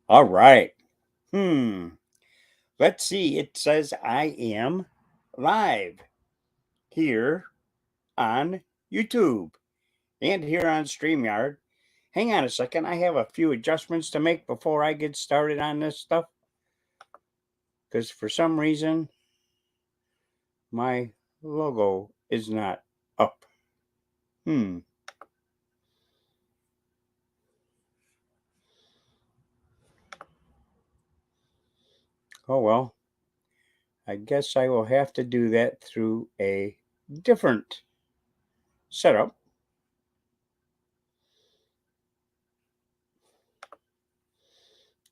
All right. Hmm. Let's see. It says I am live here on YouTube and here on StreamYard. Hang on a second. I have a few adjustments to make before I get started on this stuff because for some reason my logo is not up. Hmm. Oh well. I guess I will have to do that through a different setup.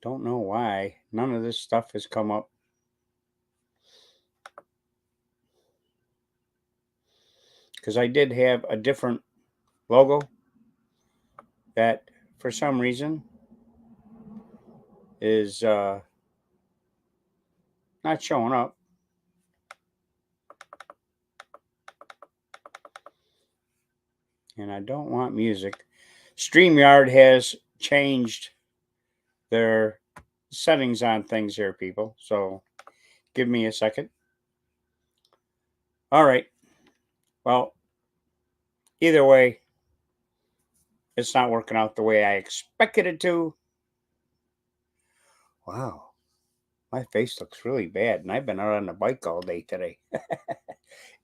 Don't know why none of this stuff has come up. Because I did have a different logo that for some reason is not showing up. And I don't want music. StreamYard has changed their settings on things here, people. So give me a second. All right. Well, either way, it's not working out the way I expected it to. Wow. My face looks really bad, and I've been out on the bike all day today.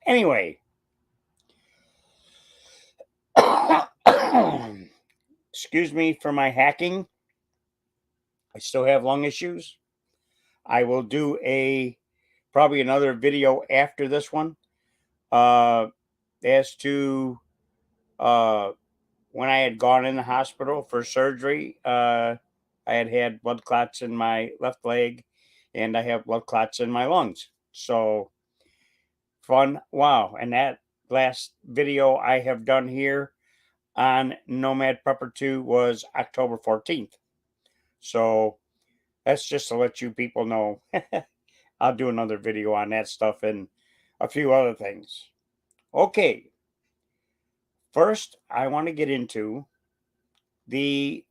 Anyway, excuse me for my hacking. I still have lung issues. I will do a probably another video after this one as to uh, when I had gone in the hospital for surgery. I had blood clots in my left leg, and I have blood clots in my lungs. So fun! Wow! And that last video I have done here on Nomad Prepper 2 was October 14th. So that's just to let you people know. I'll do another video on that stuff and a few other things. Okay, first, I want to get into the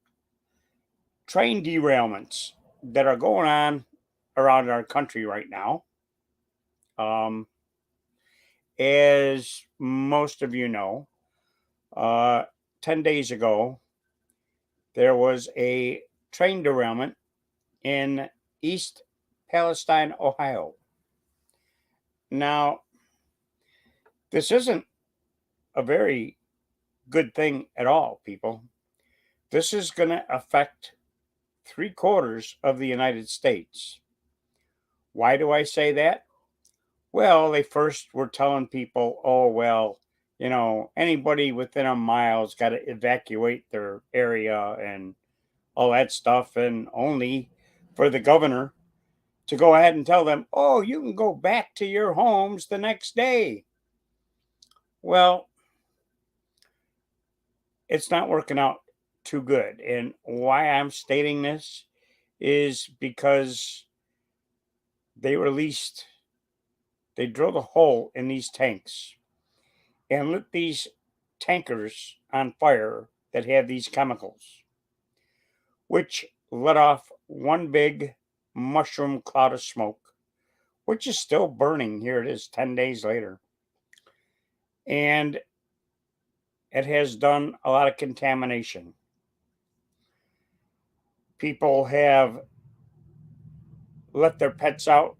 train derailments that are going on around our country right now. Um, as most of you know, uh, 10 days ago, there was a train derailment in East Palestine, Ohio. Now, this isn't a very good thing at all, people. This is going to affect three-quarters of the United States. Why do I say that? Well, they first were telling people, oh, well, anybody within a mile's got to evacuate their area and all that stuff, and only for the governor to go ahead and tell them, oh, you can go back to your homes the next day. Well, it's not working out too good. And why I'm stating this is because they released, they drilled a hole in these tanks and lit these tankers on fire that have these chemicals, which let off one big mushroom cloud of smoke, which is still burning. Here it is 10 days later. And it has done a lot of contamination. People have let their pets out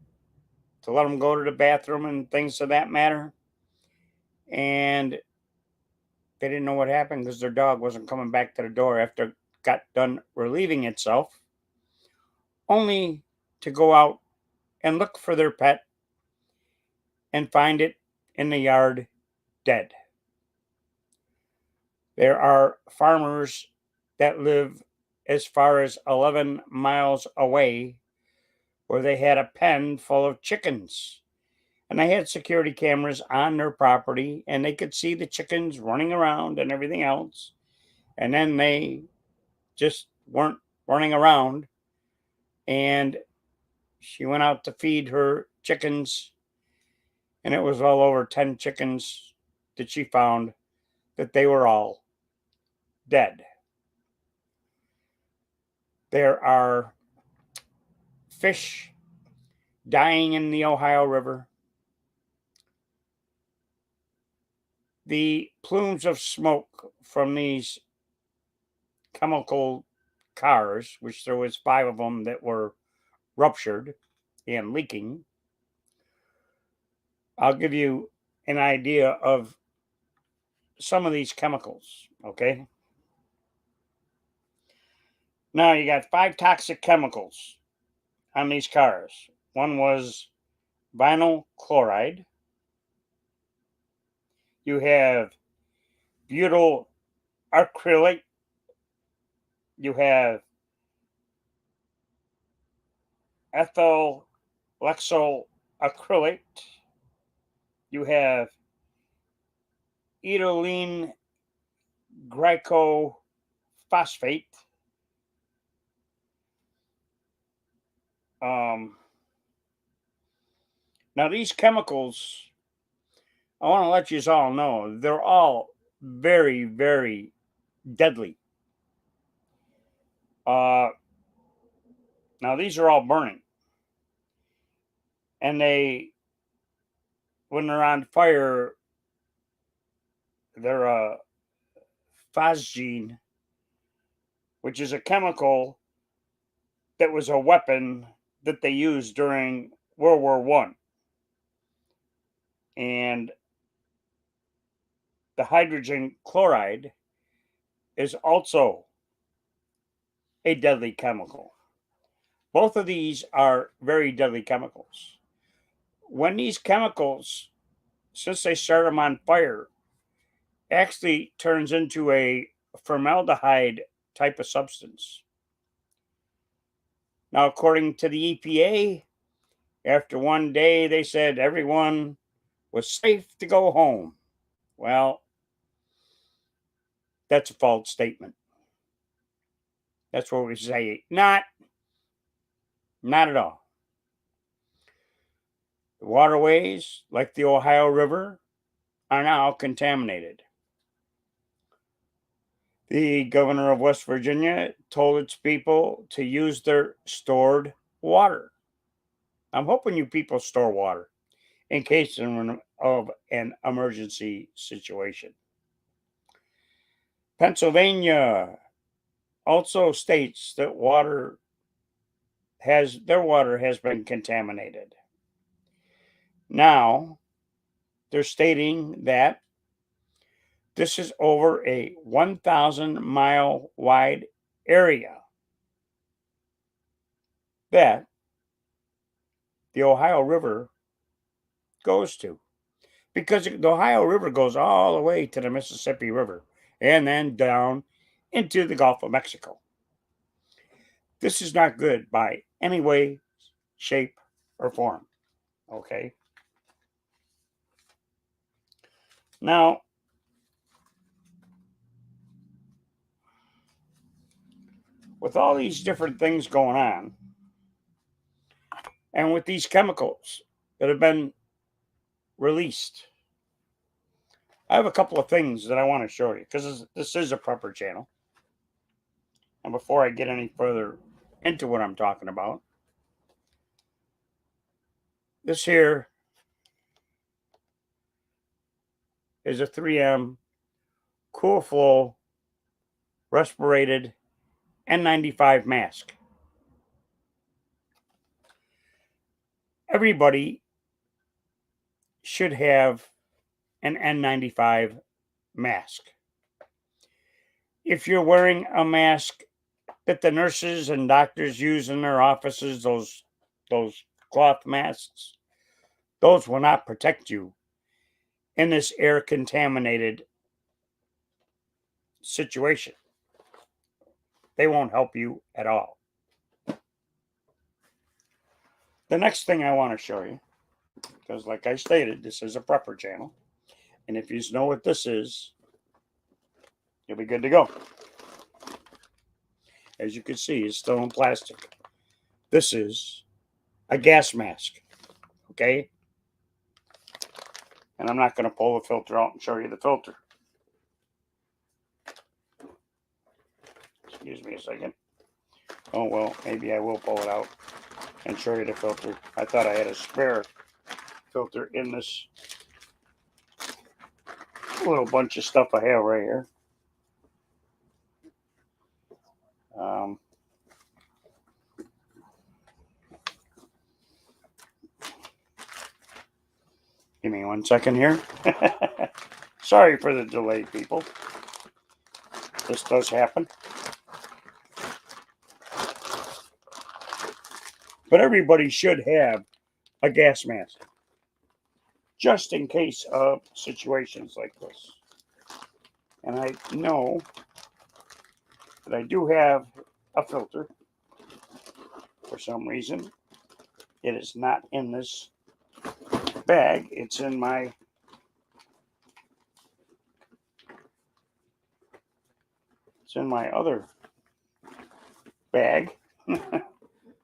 to let them go to the bathroom and things of that matter. And they didn't know what happened because their dog wasn't coming back to the door after it got done relieving itself, only to go out and look for their pet and find it in the yard dead. There are farmers that live as far as 11 miles away where they had a pen full of chickens. And they had security cameras on their property and they could see the chickens running around and everything else. And then they just weren't running around. And she went out to feed her chickens, and it was well over 10 chickens that she found that they were all dead. There are fish dying in the Ohio River, the plumes of smoke from these chemical cars, which there was 5 of them that were ruptured and leaking. I'll give you an idea of some of these chemicals, okay? Now, you got 5 toxic chemicals on these cars. One was vinyl chloride. You have butyl acrylate. You have ethyl lexyl acrylate. You have ethylene glycophosphate. Now, these chemicals, I want to let you all know, they're all very, very deadly. Now, these are all burning. And when they're on fire, they're a phosgene, which is a chemical that was a weapon that they used during World War One. And the hydrogen chloride is also a deadly chemical. Both of these are very deadly chemicals. When these chemicals, since they start them on fire, actually turns into a formaldehyde type of substance. Now, according to the EPA, after one day, they said everyone was safe to go home. Well, that's a false statement. That's what we say. Not at all. The waterways, like the Ohio River, are now contaminated. The governor of West Virginia told its people to use their stored water. I'm hoping you people store water in case of an emergency situation. Pennsylvania also states that their water has been contaminated. Now, they're stating that this is over a 1,000-mile wide area that the Ohio River goes to. Because the Ohio River goes all the way to the Mississippi River and then down into the Gulf of Mexico. This is not good by any way, shape, or form. Okay? Now, with all these different things going on, and with these chemicals that have been released, I have a couple of things that I want to show you because this is a prepper channel. And before I get any further into what I'm talking about, this here is a 3M Cool Flow respirated N95 mask. Everybody should have an N95 mask. If you're wearing a mask that the nurses and doctors use in their offices, those cloth masks, those will not protect you in this air contaminated situation. They won't help you at all. The next thing I want to show you, because like I stated, this is a prepper channel. And if you know what this is, you'll be good to go. As you can see, it's still in plastic. This is a gas mask. Okay? And I'm not going to pull the filter out and show you the filter. Excuse me a second. Oh, well, maybe I will pull it out and show you the filter. I thought I had a spare filter in this little bunch of stuff I have right here. Um, Give me 1 second here. Sorry for the delay, people. This does happen. But everybody should have a gas mask, just in case of situations like this. And I know that I do have a filter. For some reason, it is not in this bag. It's in my other bag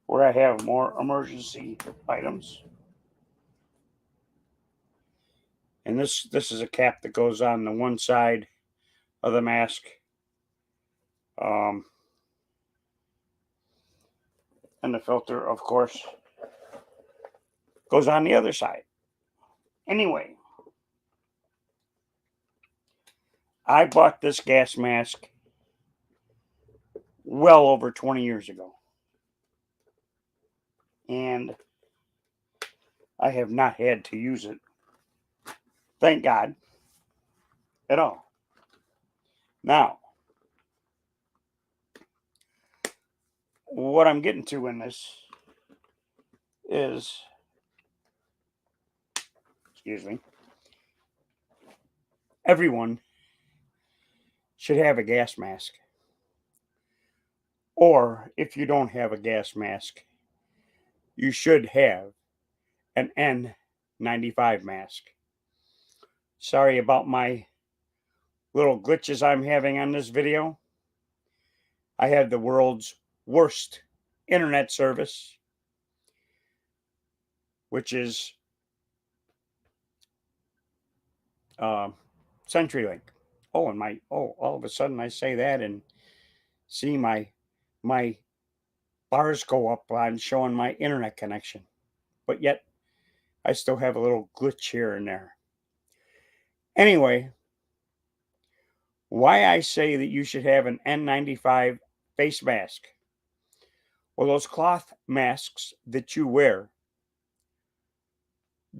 where I have more emergency items. And this is a cap that goes on the one side of the mask. And the filter, of course, goes on the other side. Anyway, I bought this gas mask well over 20 years ago. And I have not had to use it, thank God, at all. Now, what I'm getting to in this is, excuse me, everyone should have a gas mask. Or if you don't have a gas mask, you should have an N95 mask. Sorry about my little glitches I'm having on this video. I have the world's worst internet service, which is CenturyLink. Oh, and all of a sudden I say that and see my bars go up on showing my internet connection. But yet I still have a little glitch here and there. Anyway, why I say that you should have an N95 face mask. Well, those cloth masks that you wear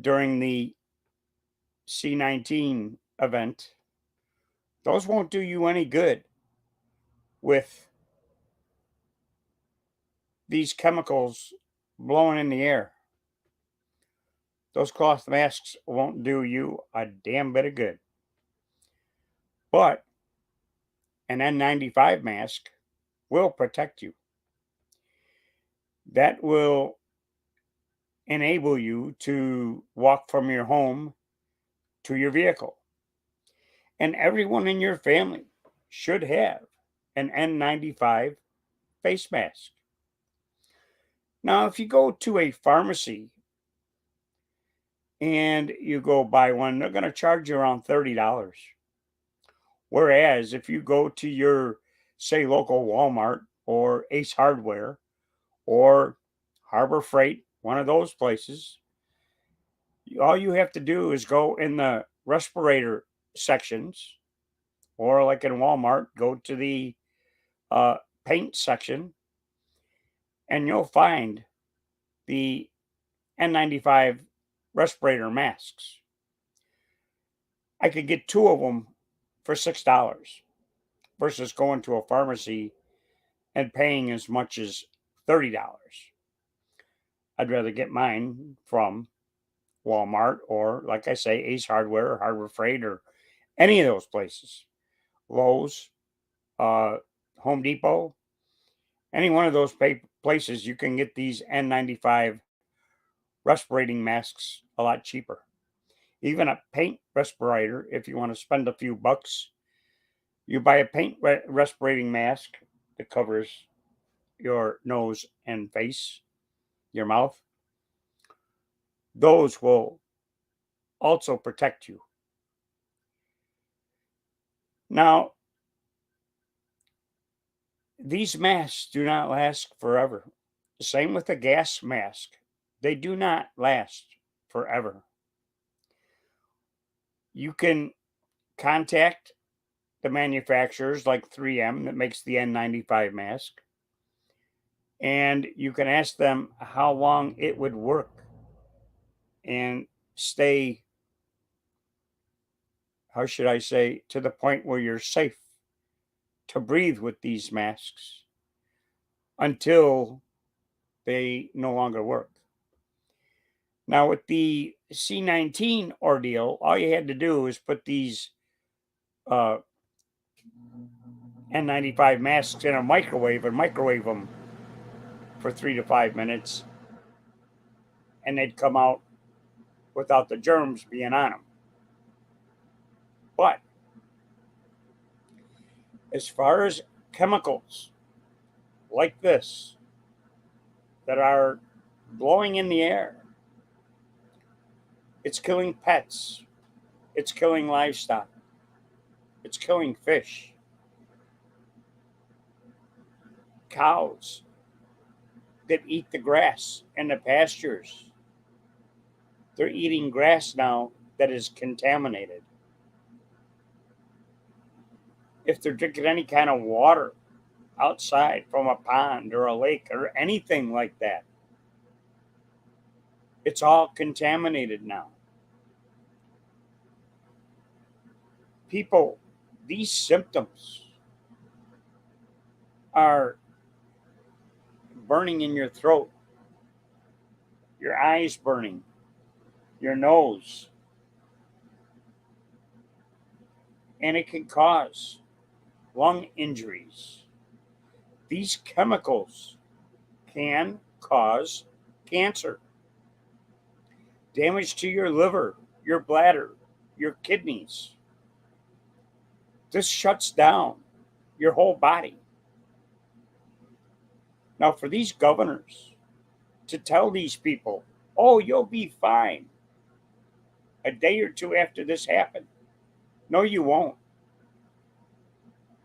during the C19 event, those won't do you any good with these chemicals blowing in the air. Those cloth masks won't do you a damn bit of good. But an N95 mask will protect you. That will enable you to walk from your home to your vehicle. And everyone in your family should have an N95 face mask. Now, if you go to a pharmacy and you go buy one, they're going to charge you around $30. Whereas if you go to your, say, local Walmart or Ace Hardware or Harbor Freight, one of those places, all you have to do is go in the respirator sections, or like in Walmart, go to the paint section, and you'll find the N95 respirator masks. I could get two of them for $6 versus going to a pharmacy and paying as much as $30. I'd rather get mine from Walmart or, like I say, Ace Hardware or Harbor Freight or any of those places. Lowe's, uh, Home Depot, any one of those places, you can get these N95 respirating masks a lot cheaper. Even a paint respirator, if you want to spend a few bucks, you buy a paint respirating mask that covers your nose and face, your mouth. Those will also protect you. Now, these masks do not last forever. Same with the gas mask. They do not last forever. You can contact the manufacturers like 3M that makes the N95 mask, and you can ask them how long it would work and stay, how should I say, to the point where you're safe to breathe with these masks until they no longer work. Now, with the C-19 ordeal, all you had to do is put these uh, N95 masks in a microwave and microwave them for 3 to 5 minutes, and they'd come out without the germs being on them. But as far as chemicals like this that are blowing in the air, it's killing pets, it's killing livestock, it's killing fish, cows that eat the grass in the pastures. They're eating grass now that is contaminated. If they're drinking any kind of water outside from a pond or a lake or anything like that, it's all contaminated now. People, these symptoms are burning in your throat, your eyes burning, your nose, and it can cause lung injuries. These chemicals can cause cancer, damage to your liver, your bladder, your kidneys. This shuts down your whole body. Now, for these governors to tell these people, oh, you'll be fine a day or two after this happened. No, you won't.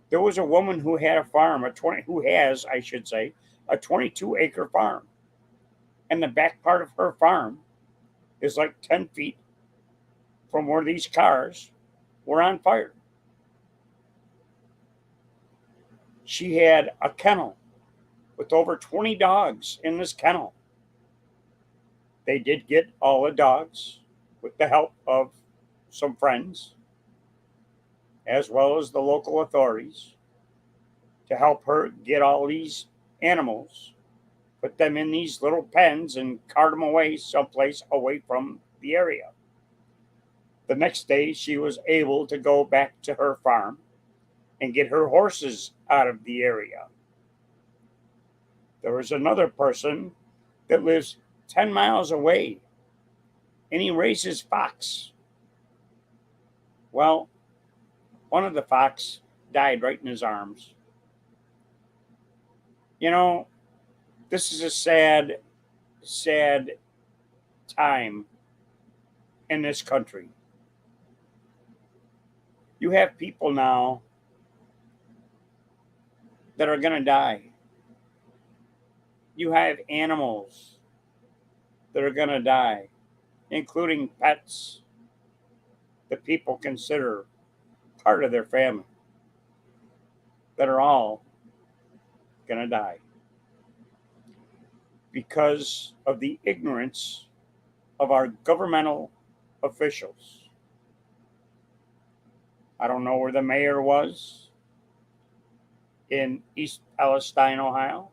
There was a woman who had a farm, who has, I should say, a 22-acre farm. And the back part of her farm is like 10 feet from where these cars were on fire. She had a kennel with over 20 dogs in this kennel. They did get all the dogs with the help of some friends, as well as the local authorities, to help her get all these animals, put them in these little pens, and cart them away someplace away from the area. The next day, she was able to go back to her farm and get her horses out of the area. There was another person that lives 10 miles away, and he raises fox. Well, one of the fox died right in his arms. You know, this is a sad, sad time in this country. You have people now that are going to die. You have animals that are going to die, including pets that people consider part of their family, that are all going to die because of the ignorance of our governmental officials. I don't know where the mayor was in East Palestine, Ohio,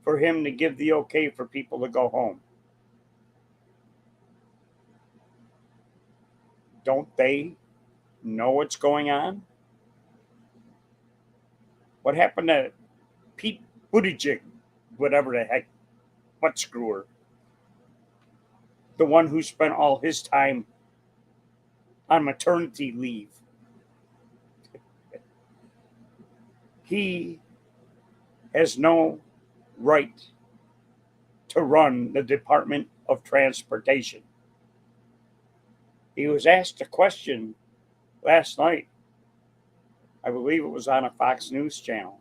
for him to give the okay for people to go home. Don't they know what's going on? What happened to Pete Buttigieg, whatever the heck, butt screwer? The one who spent all his time on maternity leave. He has no right to run the Department of Transportation. He was asked a question last night, I believe it was on a Fox News channel,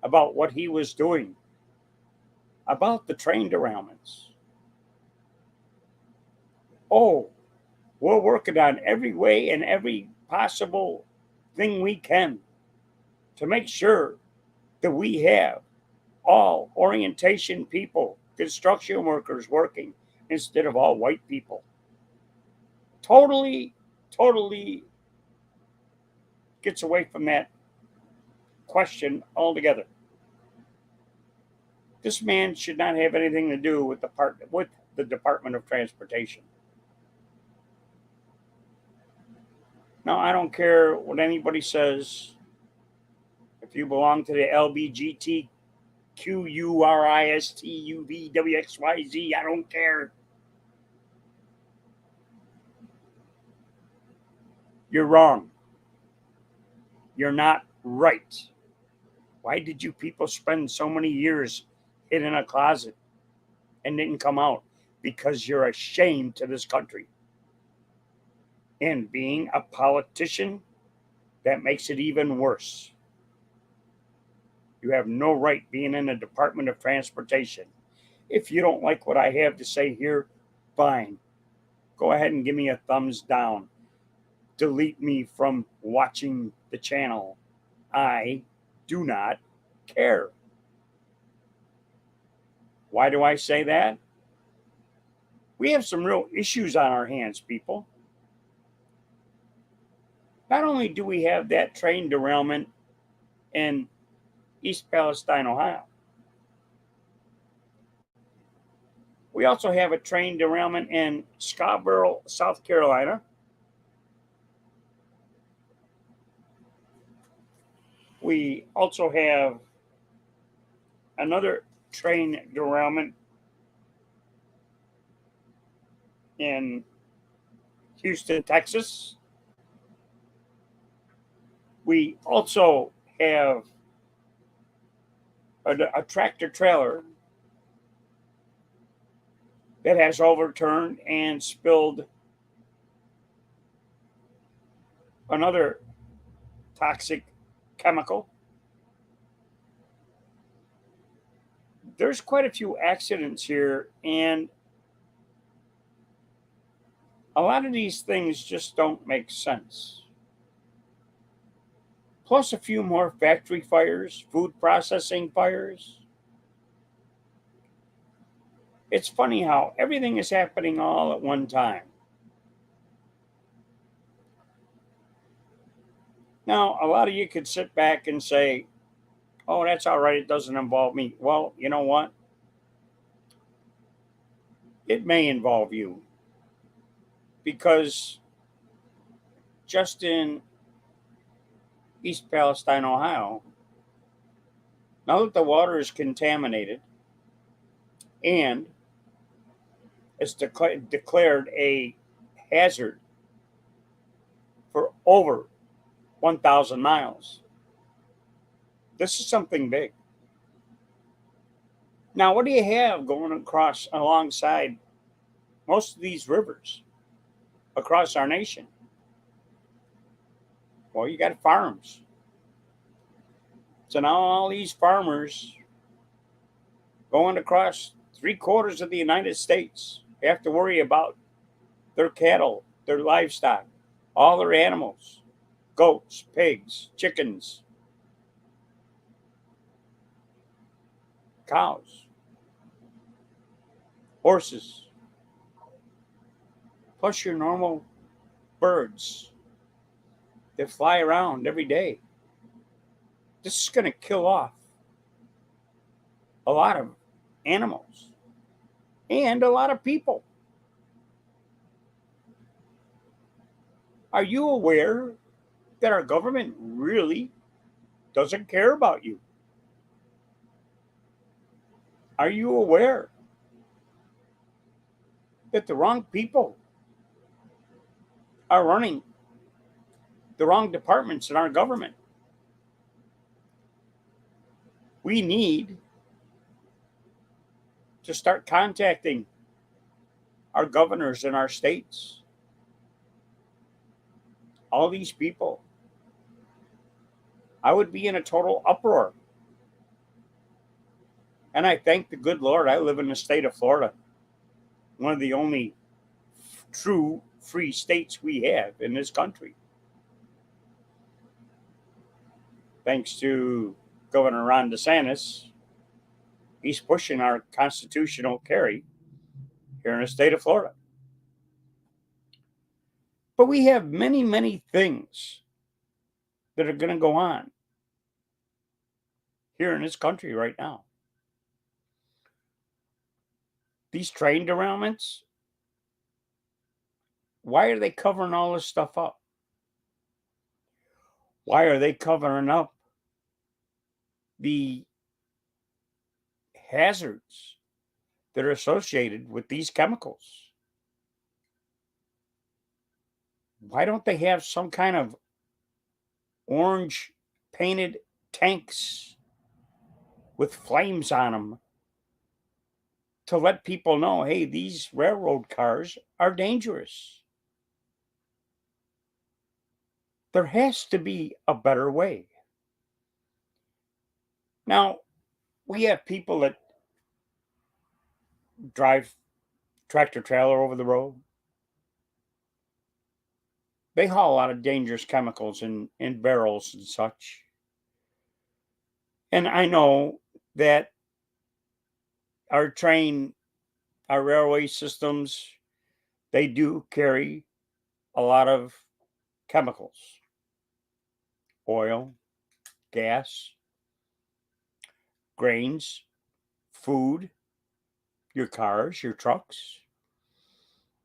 about what he was doing about the train derailments. Oh, we're working on every way and every possible thing we can to make sure that we have all orientation people, construction workers working instead of all white people. Totally, totally gets away from that question altogether. This man should not have anything to do with the Department of Transportation. Now, I don't care what anybody says. If you belong to the LBGTQURISTUVWXYZ, I don't care. You're wrong. You're not right. Why did you people spend so many years hid in a closet and didn't come out? Because you're a shame to this country. And being a politician, that makes it even worse. You have no right being in the Department of Transportation. If you don't like what I have to say here, fine. Go ahead and give me a thumbs down. Delete me from watching the channel. I do not care. Why do I say that? We have some real issues on our hands, people. Not only do we have that train derailment in East Palestine, Ohio, we also have a train derailment in Scarborough, South Carolina. We also have another train derailment in Houston, Texas. We also have a tractor trailer that has overturned and spilled another toxic chemical. There's quite a few accidents here, and a lot of these things just don't make sense. Plus, a few more factory fires, food processing fires. It's funny how everything is happening all at one time. Now, a lot of you could sit back and say, oh, that's all right, it doesn't involve me. Well, you know what? It may involve you because just in East Palestine, Ohio, now that the water is contaminated and it's declared a hazard for over 1,000 miles, this is something big. Now, what do you have going across alongside most of these rivers across our nation? Well, you got farms. So now all these farmers going across 3/4 of the United States have to worry about their cattle, their livestock, all their animals, goats, pigs, chickens, cows, horses, plus your normal birds that fly around every day. This is going to kill off a lot of animals and a lot of people. Are you aware that our government really doesn't care about you? Are you aware that the wrong people are running the wrong departments in our government? We need to start contacting our governors in our states. All these people. I would be in a total uproar. And I thank the good Lord I live in the state of Florida, one of the only true free states we have in this country. Thanks to Governor Ron DeSantis, he's pushing our constitutional carry here in the state of Florida. But we have many, many things that are going to go on here in this country right now. These train derailments, why are they covering all this stuff up? Why are they covering up the hazards that are associated with these chemicals? Why don't they have some kind of orange painted tanks with flames on them to let people know, hey, these railroad cars are dangerous? There has to be a better way. Now, we have people that drive tractor trailer over the road. They haul a lot of dangerous chemicals in barrels and such. And I know that our train, our railway systems, they do carry a lot of chemicals, oil, gas, grains, food, your cars, your trucks.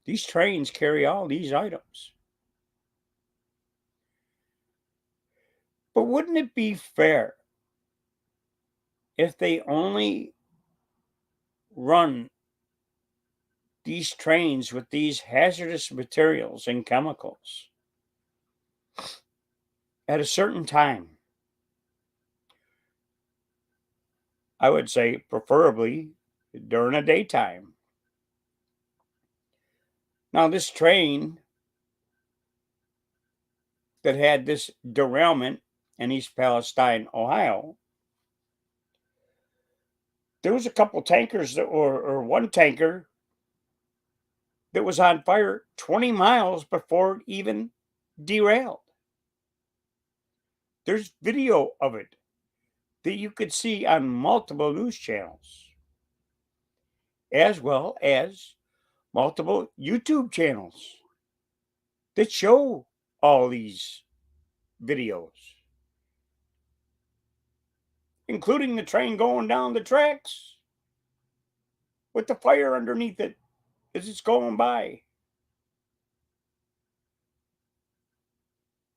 These trains carry all these items. But wouldn't it be fair if they only run these trains with these hazardous materials and chemicals at a certain time? I would say preferably during the daytime. Now, this train that had this derailment in East Palestine, Ohio, there was a couple tankers that or one tanker that was on fire 20 miles before it even derailed. There's video of it that you could see on multiple news channels, as well as multiple YouTube channels that show all these videos, including the train going down the tracks with the fire underneath it as it's going by.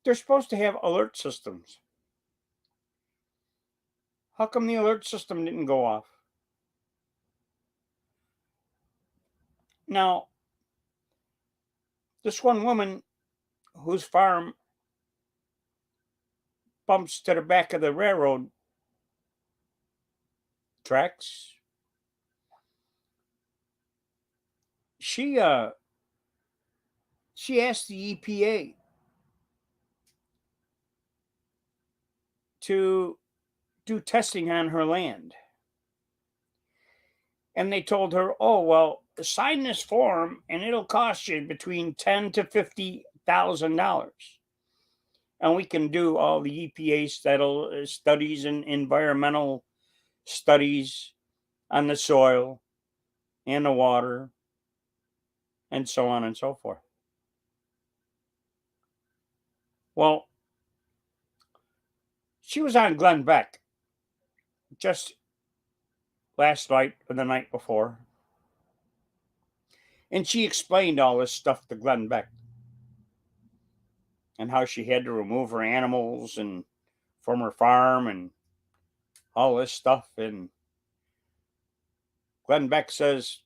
They're supposed to have alert systems. How come the alert system didn't go off? Now, this one woman whose farm bumps to the back of the railroad tracks, she she asked the EPA to do testing on her land. And they told her, "Oh, well, sign this form and it'll cost you between ten to $50,000. And we can do all the EPA studies and environmental studies on the soil and the water and so on and so forth." Well, she was on Glenn Beck just last night or the night before, and she explained all this stuff to Glenn Beck and how she had to remove her animals and from her farm and all this stuff. And Glenn Beck says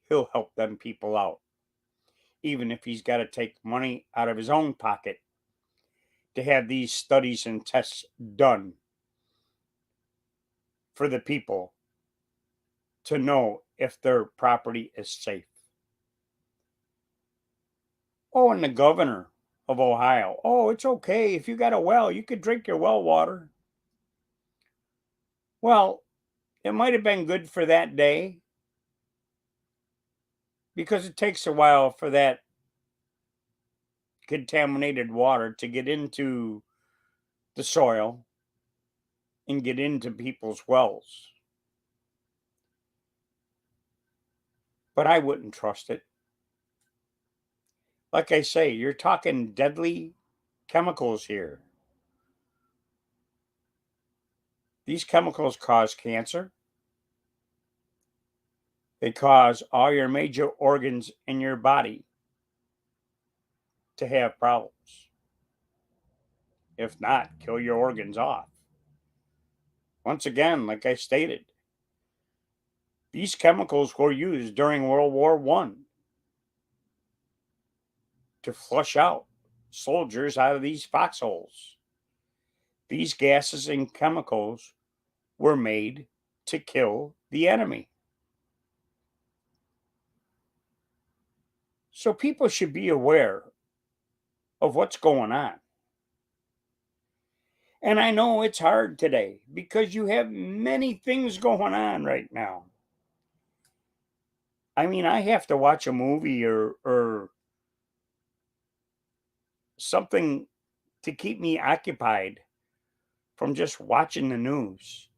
he'll help them people out, even if he's got to take money out of his own pocket to have these studies and tests done for the people to know if their property is safe. Oh, and the governor of Ohio, oh, it's okay. If you got a well, you could drink your well water. Well, It might have been good for that day because it takes a while for that contaminated water to get into the soil and get into people's wells. But I wouldn't trust it. Like I say, you're talking deadly chemicals here. These chemicals cause cancer. They cause all your major organs in your body to have problems. If not, kill your organs off. Once again, like I stated, these chemicals were used during World War I to flush out soldiers out of these foxholes. These gases and chemicals were made to kill the enemy. So people should be aware of what's going on. And I know it's hard today because you have many things going on right now. I mean, I have to watch a movie or something to keep me occupied from just watching the news.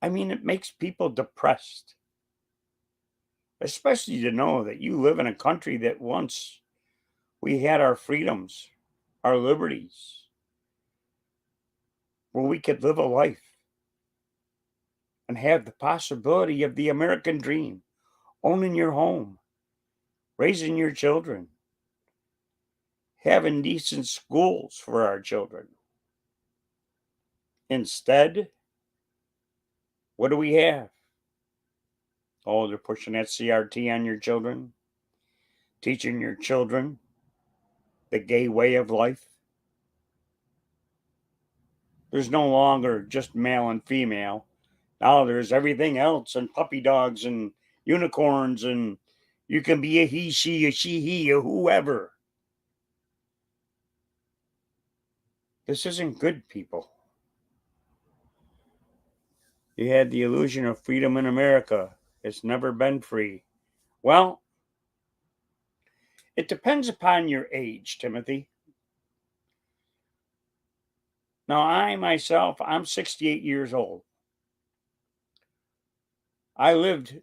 I mean, it makes people depressed, especially to know that you live in a country that once we had our freedoms, our liberties, where we could live a life and have the possibility of the American dream, owning your home, raising your children, having decent schools for our children. Instead, what do we have? Oh, they're pushing that CRT on your children, teaching your children the gay way of life. There's no longer just male and female. Now there's everything else and puppy dogs and unicorns, and you can be a he, she, a she, he, a whoever. This isn't good, people. You had the illusion of freedom in America. It's never been free. Well, it depends upon your age, Timothy. Now, I myself, I'm 68 years old. I lived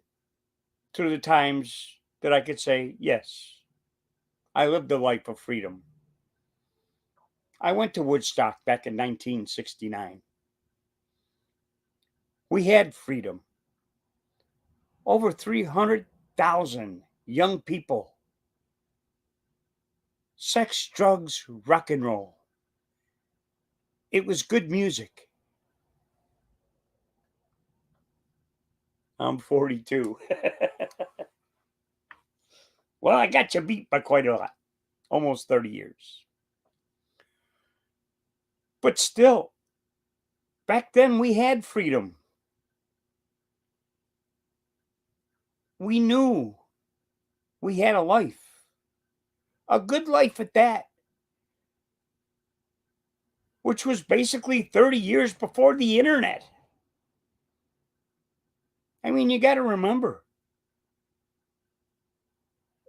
through the times that I could say, yes, I lived a life of freedom. I went to Woodstock back in 1969. We had freedom. Over 300,000 young people. Sex, drugs, rock and roll. It was good music. I'm 42. Well, I got you beat by quite a lot. Almost 30 years. But still, back then we had freedom. We knew we had a life. A good life at that. Which was basically 30 years before the internet. I mean, you got to remember,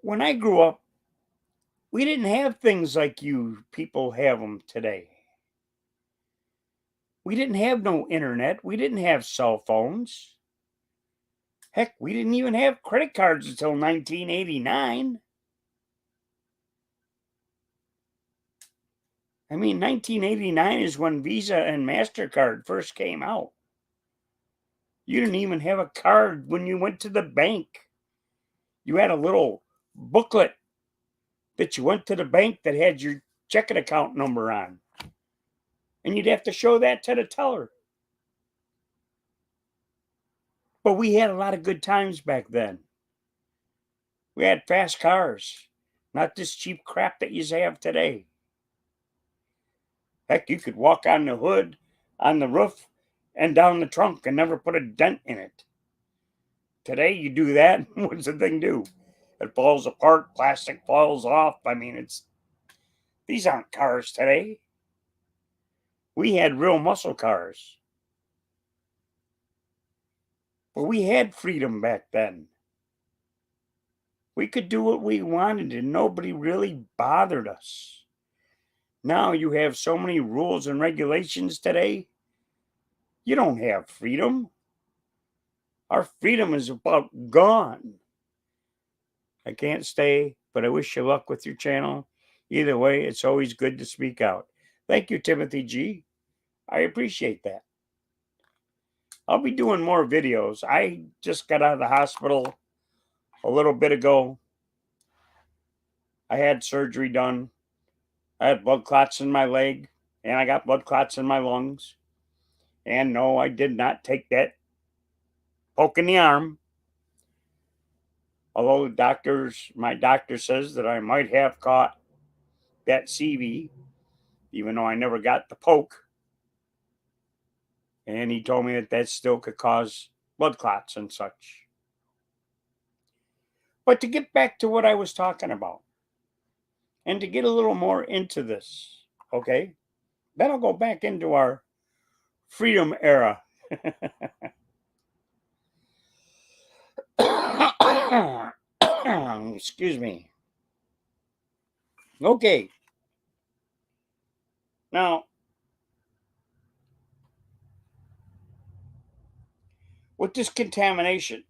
when I grew up, we didn't have things like you people have them today. We didn't have no internet. We didn't have cell phones. Heck, we didn't even have credit cards until 1989. I mean, 1989 is when Visa and MasterCard first came out. You didn't even have a card when you went to the bank. You had a little booklet that you went to the bank that had your checking account number on. And you'd have to show that to the teller. But we had a lot of good times back then. We had fast cars, not this cheap crap that you have today. Heck, you could walk on the hood, on the roof, and down the trunk and never put a dent in it. Today, you do that, what's the thing do? It falls apart, plastic falls off. I mean, these aren't cars today. We had real muscle cars. But we had freedom back then. We could do what we wanted and nobody really bothered us. Now you have so many rules and regulations today, you don't have freedom. Our freedom is about gone. I can't stay, but I wish you luck with your channel. Either way, it's always good to speak out. Thank you, Timothy G. I appreciate that. I'll be doing more videos. I just got out of the hospital a little bit ago. I had surgery done. I had blood clots in my leg, and I got blood clots in my lungs. And no, I did not take that poke in the arm. Although my doctor says that I might have caught that CV, even though I never got the poke. And he told me that that still could cause blood clots and such. But to get back to what I was talking about, and to get a little more into this, okay? Then I'll go back into our freedom era. Excuse me. Okay. Now, with this contamination,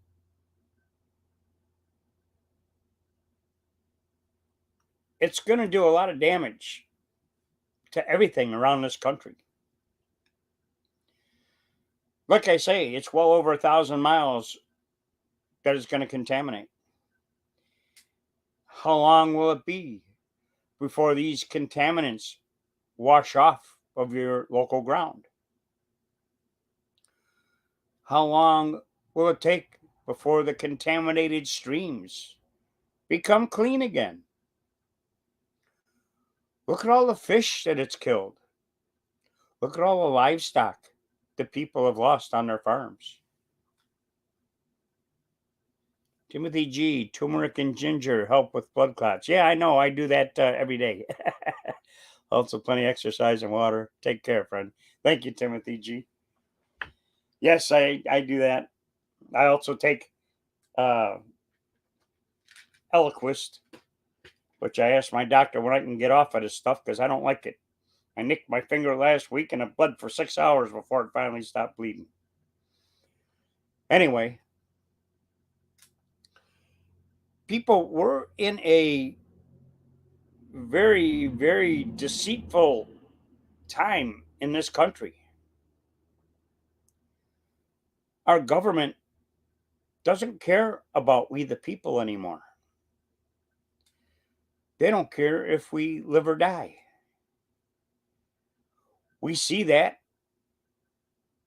it's going to do a lot of damage to everything around this country. Like I say, it's well over 1,000 miles that is going to contaminate. How long will it be before these contaminants wash off of your local ground? How long will it take before the contaminated streams become clean again? Look at all the fish that it's killed. Look at all the livestock that people have lost on their farms. Timothy G, turmeric and ginger help with blood clots. Yeah, I know. I do that every day. Also, plenty of exercise and water. Take care, friend. Thank you, Timothy G. Yes, I do that. I also take uh, Eliquist, which I asked my doctor when I can get off of this stuff because I don't like it. I nicked my finger last week and it bled for 6 hours before it finally stopped bleeding. Anyway, people were in a very, very deceitful time in this country. Our government doesn't care about we the people anymore. They don't care if we live or die. We see that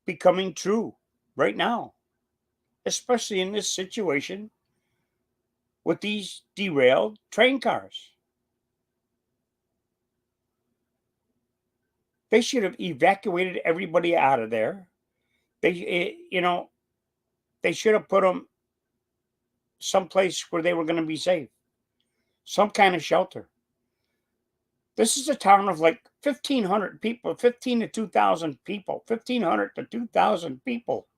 becoming true right now, especially in this situation with these derailed train cars. They should have evacuated everybody out of there. They should have put them someplace where they were going to be safe, some kind of shelter. This is a town of like 1,500 people, 15 to 2,000 people, 1,500 to 2,000 people.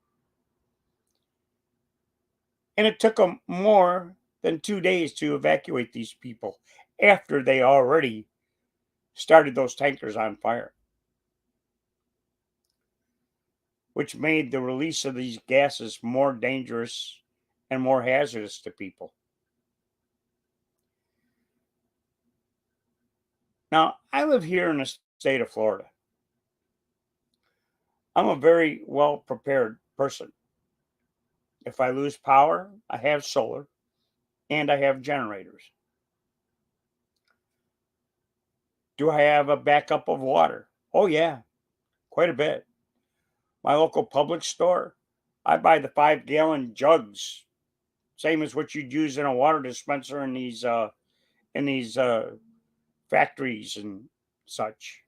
And it took them more than 2 days to evacuate these people after they already started those tankers on fire, which made the release of these gases more dangerous and more hazardous to people. Now, I live here in the state of Florida. I'm a very well prepared person. If I lose power, I have solar and I have generators. Do I have a backup of water? Oh, yeah, quite a bit. My local public store, I buy the 5 gallon jugs, same as what you'd use in a water dispenser in these factories and such.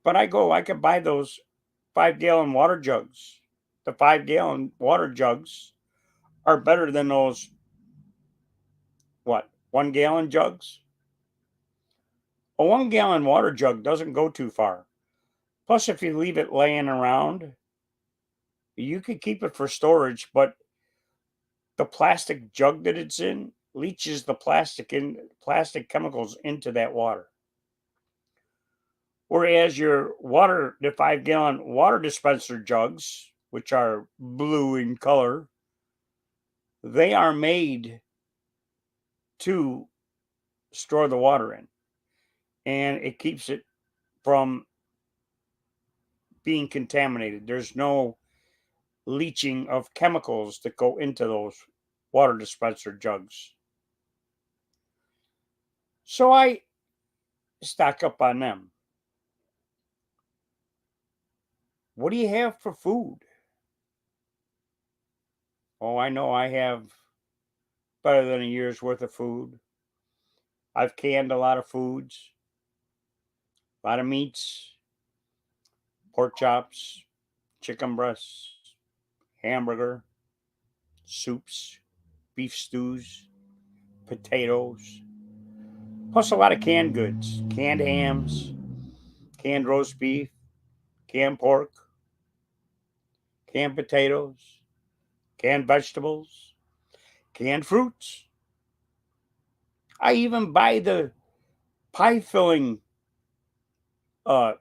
But I could buy those 5 gallon water jugs. The 5 gallon water jugs are better than those, what, 1 gallon jugs? A 1 gallon water jug doesn't go too far. Plus, if you leave it laying around, You could keep it for storage, but the plastic jug that it's in leaches the plastic chemicals into that water. Whereas your the 5-gallon water dispenser jugs, which are blue in color, they are made to store the water in, and it keeps it from being contaminated. There's no leaching of chemicals that go into those water dispenser jugs. So I stock up on them. What do you have for food? Oh, I know I have better than a year's worth of food. I've canned a lot of foods, a lot of meats, pork chops, chicken breasts, hamburger, soups, beef stews, potatoes, plus a lot of canned goods, canned hams, canned roast beef, canned pork, canned potatoes, canned vegetables, canned fruits. I even buy the pie filling uh,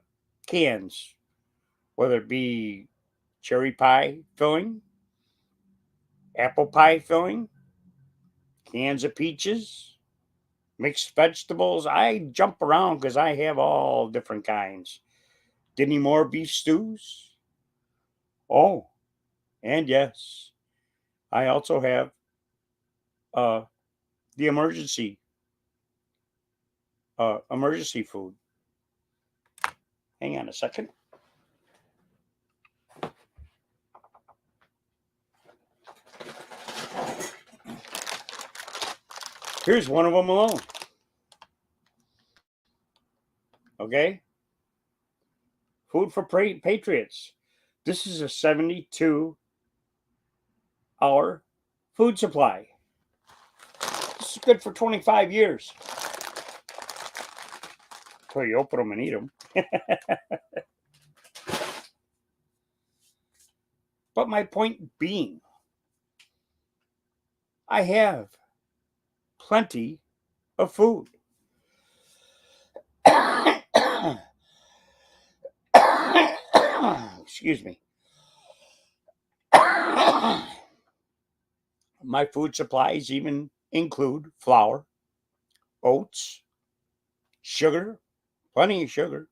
cans, whether it be cherry pie filling, apple pie filling, cans of peaches, mixed vegetables. I jump around because I have all different kinds. Get any more beef stews? Oh, and yes, I also have uh, the emergency food. Hang on a second. Here's one of them alone. Okay, food for patriots. This is a 72-hour food supply. This is good for 25 years. Until you open them and eat them. But my point being, I have plenty of food. Excuse me. My food supplies even include flour, oats, sugar, plenty of sugar,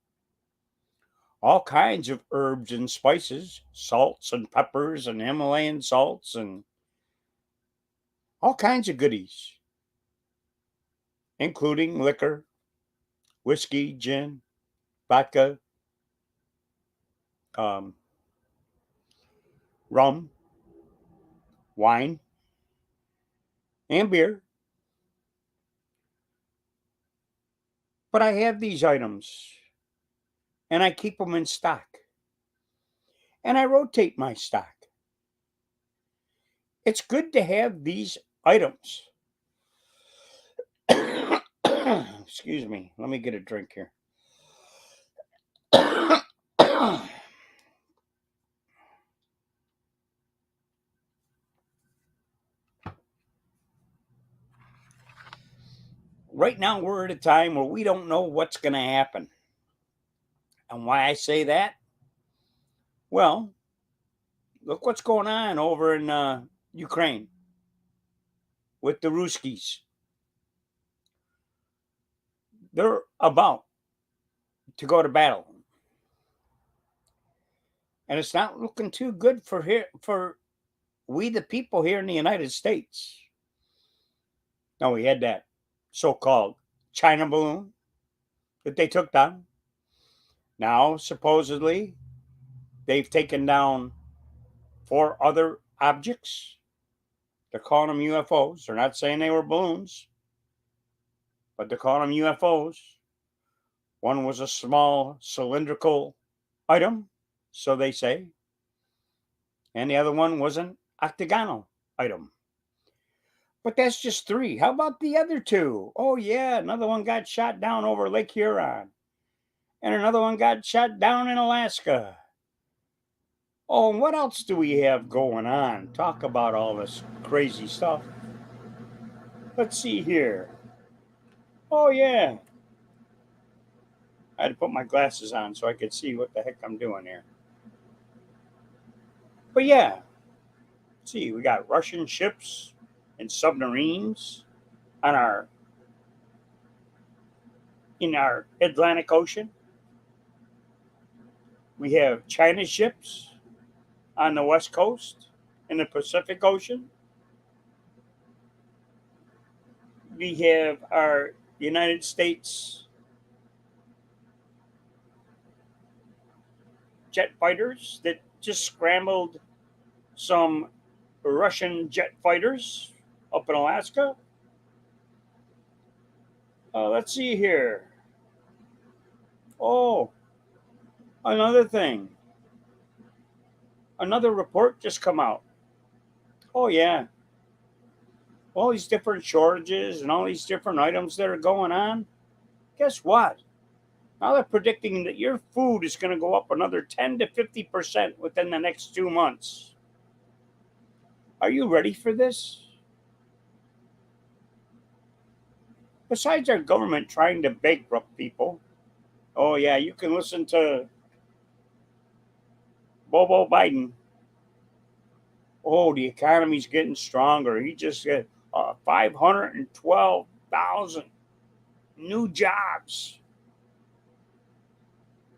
all kinds of herbs and spices, salts and peppers and Himalayan salts, and all kinds of goodies, including liquor, whiskey, gin, vodka, um, rum, wine, and beer. But I have these items and I keep them in stock and I rotate my stock. It's good to have these items. Excuse me. Let me get a drink here. Right now, we're at a time where we don't know what's going to happen. And why I say that? Well, look what's going on over in Ukraine with the Ruskies. They're about to go to battle. And it's not looking too good for we the people here in the United States. Now we had that so-called China balloon that they took down. Now supposedly they've taken down 4 other objects. They're calling them UFOs. They're not saying they were balloons, but they're calling them UFOs. One was a small cylindrical item, so they say, and the other one was an octagonal item. But that's just 3. How about the other 2? Oh, yeah, another one got shot down over Lake Huron, and another one got shot down in Alaska. Oh, and what else do we have going on? Talk about all this crazy stuff. Let's see here. Oh, yeah. I had to put my glasses on so I could see what the heck I'm doing here. But yeah, see, we got Russian ships and submarines on our in our Atlantic Ocean. We have China ships on the West Coast in the Pacific Ocean. We have our United States jet fighters that just scrambled some Russian jet fighters up in Alaska. Let's see here. Oh, another thing. Another report just come out. Oh yeah, all these different shortages and all these different items that are going on. Guess what? Now they're predicting that your food is going to go up another 10 to 50% within the next 2 months. Are you ready for this? Besides our government trying to bankrupt people, oh yeah, you can listen to Bobo Biden. Oh, the economy's getting stronger. He just got 512,000 new jobs.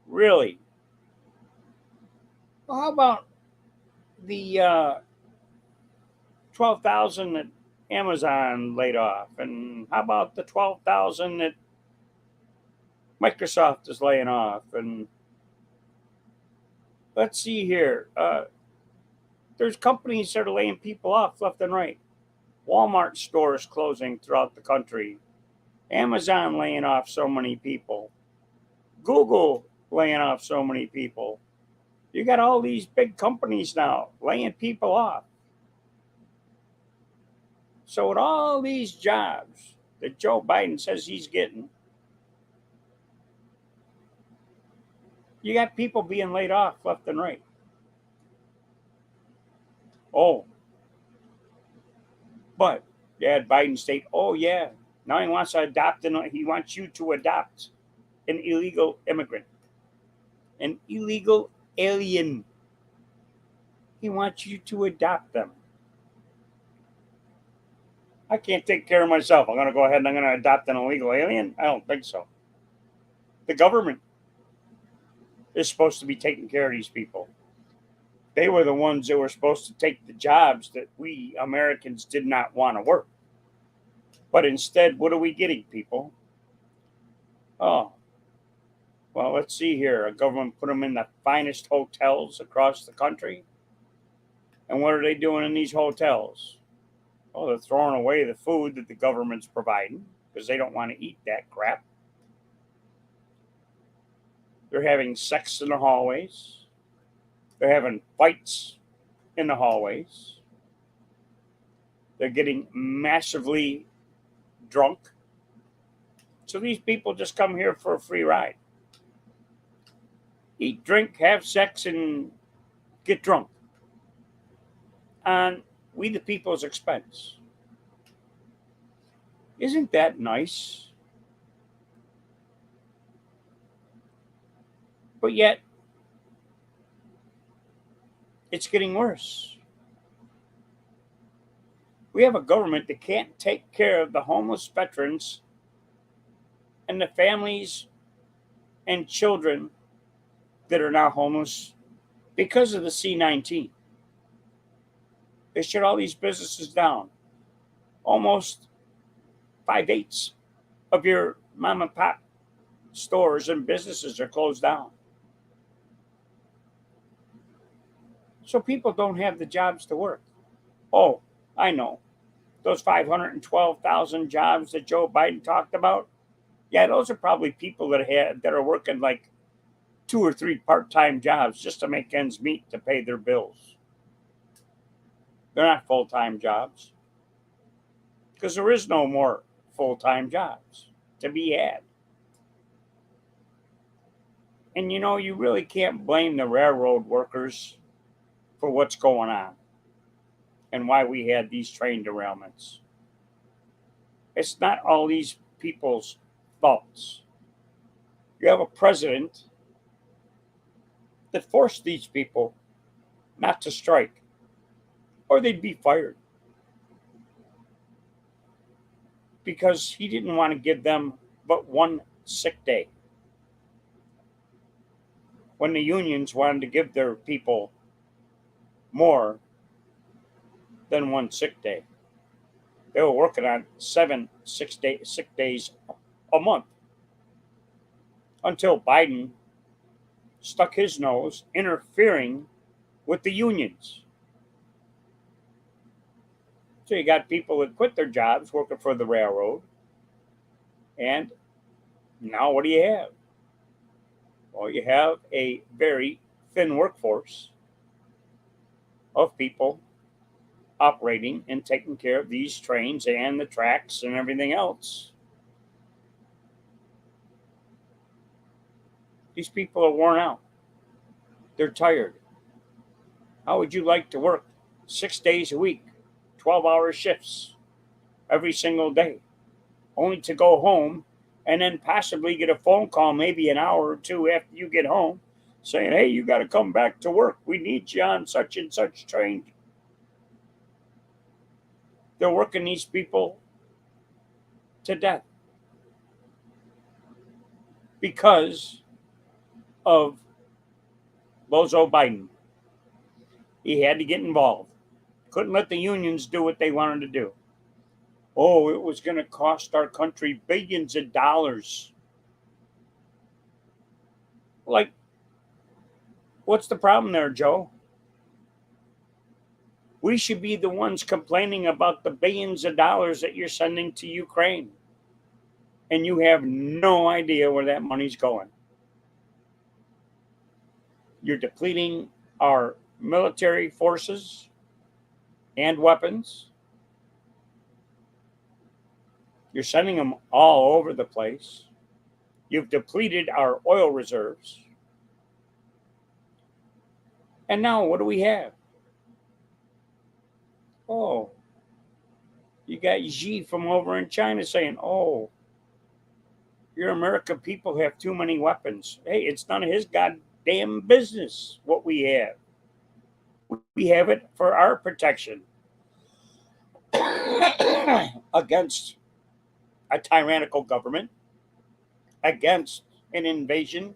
Really? Well, how about the 12,000 that Amazon laid off? And how about the 12,000 that Microsoft is laying off? And let's see here. There's companies that are laying people off left and right. Walmart stores closing throughout the country. Amazon laying off so many people. Google laying off so many people. You got all these big companies now laying people off. So, with all these jobs that Joe Biden says he's getting, you got people being laid off left and right. Oh, but yeah, Biden state, oh yeah, now he wants to adopt and he wants you to adopt an illegal immigrant, an illegal alien. He wants you to adopt them. I can't take care of myself. I'm going to go ahead and I'm going to adopt an illegal alien? I don't think so. The government is supposed to be taking care of these people. They were the ones that were supposed to take the jobs that we Americans did not want to work. But instead, what are we getting, people? Oh, well, let's see here. A government put them in the finest hotels across the country. And what are they doing in these hotels? Oh, they're throwing away the food that the government's providing because they don't want to eat that crap. They're having sex in the hallways. They're having fights in the hallways. They're getting massively drunk. So these people just come here for a free ride. Eat, drink, have sex, and get drunk on we the people's expense. Isn't that nice? But yet, it's getting worse. We have a government that can't take care of the homeless veterans and the families and children that are now homeless because of the C-19. They shut all these businesses down. Almost 5/8 of your mom and pop stores and businesses are closed down. So people don't have the jobs to work. Oh, I know. Those 512,000 jobs that Joe Biden talked about, yeah, those are probably people that are working like 2 or 3 part-time jobs just to make ends meet to pay their bills. They're not full-time jobs because there is no more full-time jobs to be had. And you know, you really can't blame the railroad workers for what's going on and why we had these train derailments. It's not all these people's faults. You have a president that forced these people not to strike, or they'd be fired because he didn't want to give them but one sick day. When the unions wanted to give their people more than one sick day, they were working on sick days a month until Biden stuck his nose interfering with the unions. So you got people that quit their jobs working for the railroad, and now what do you have? Well, you have a very thin workforce of people operating and taking care of these trains and the tracks and everything else. These people are worn out. They're tired. How would you like to work 6 days a week, 12-hour shifts every single day, only to go home and then possibly get a phone call maybe an hour or two after you get home saying, hey, you got to come back to work. We need you on such and such train. They're working these people to death because of Bozo Biden. He had to get involved. Couldn't let the unions do what they wanted to do. Oh, it was going to cost our country billions of dollars. Like, what's the problem there, Joe? We should be the ones complaining about the billions of dollars that you're sending to Ukraine. And you have no idea where that money's going. You're depleting our military forces and weapons. You're sending them all over the place. You've depleted our oil reserves. And now what do we have? Oh, you got Xi from over in China saying, oh, your American people have too many weapons. Hey, it's none of his goddamn business what we have. We have it for our protection against a tyrannical government, against an invasion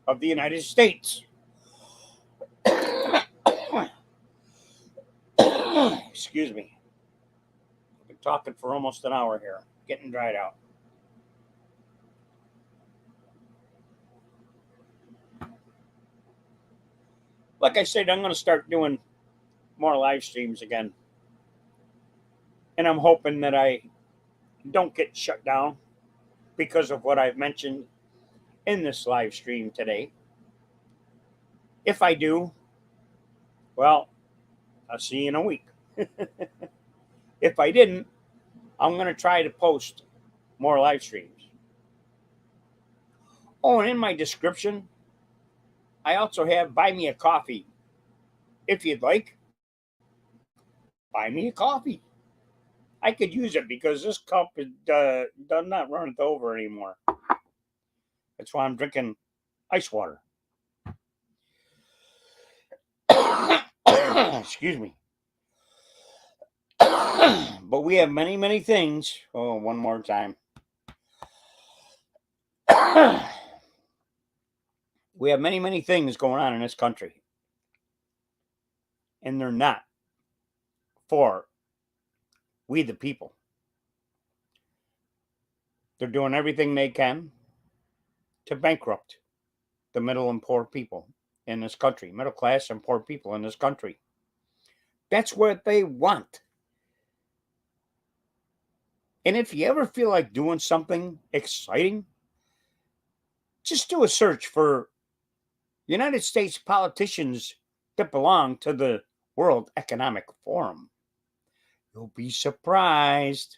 of the United States. Excuse me. I've been talking for almost an hour here, getting dried out. Like I said, I'm going to start doing more live streams again. And I'm hoping that I don't get shut down because of what I've mentioned in this live stream today. If I do, well, I'll see you in a week. If I didn't, I'm going to try to post more live streams. Oh, and in my description, I also have buy me a coffee. If you'd like, buy me a coffee. I could use it because this cup does not run it over anymore. That's why I'm drinking ice water. Excuse me. But we have many, many things. Oh, one more time. We have many, many things going on in this country. And they're not for we the people. They're doing everything they can to bankrupt the middle and poor people in this country, middle class and poor people in this country. That's what they want. And if you ever feel like doing something exciting, just do a search for United States politicians that belong to the World Economic Forum. You'll be surprised.